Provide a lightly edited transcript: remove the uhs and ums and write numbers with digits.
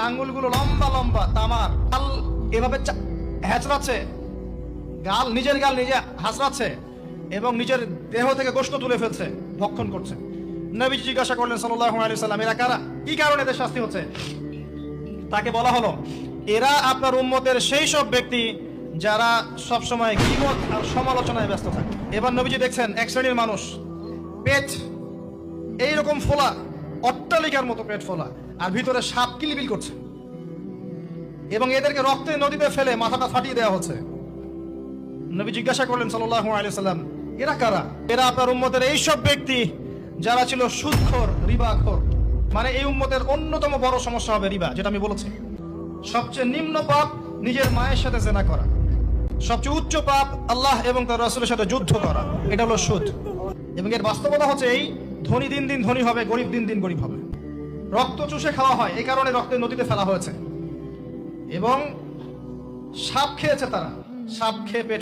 আঙ্গুলগুলো লম্বা লম্বা তামার গাল এভাবে হ্যাচড়াচ্ছে, নিজের গাল নিজে হাসড়াচ্ছে এবং নিজের দেহ থেকে গোশত তুলে ফেলছে, ভক্ষণ করছে। নবীজি জিজ্ঞাসা করলেন সাল্লাল্লাহু আলাইহি সাল্লাম, এরা কারা, কি কারণে এদের শাস্তি হচ্ছে? তাকে বলা হলো, এরা আপনার উম্মতের সেই সব ব্যক্তি যারা সবসময় গীবত আর সমালোচনায় ব্যস্ত থাকে। এবার নবীজি দেখছেন এক শ্রেণীর মানুষ, পেট এইরকম ফোলা, অট্টালিকার মতো পেট ফোলা, আর ভিতরে সাপ কিলবিল করছে এবং এদেরকে রক্তে নদীতে ফেলে মাথাটা ফাটিয়ে দেওয়া হচ্ছে। নবী জিজ্ঞাসা করলেন সাল্লাল্লাহু আলাইহি সাল্লাম, এরা কারা? এরা আপনার উম্মতের এই সব ব্যক্তি যারা ছিল সুদখোর, রিবাখোর। মানে এই উম্মতের অন্যতম বড় সমস্যা হবে রিবা, যেটা আমি বলেছি। সবচেয়ে নিম্ন পাপ নিজের মায়ের সাথে জেনা করা, সবচেয়ে উচ্চ পাপ আল্লাহ এবং তার রাসূলের সাথে যুদ্ধ করা, এটা হলো সুদ। এবং এর বাস্তবতা হচ্ছে এই, ধনী দিন দিন ধনী হবে, গরিব দিন দিন গরিব হবে। রক্ত চুষে খাওয়া হয়, এই কারণে রক্তের নদীতে ফেলা হয়েছে। এবং সাপ খেয়েছে তারা, সাপ খেয়ে পেট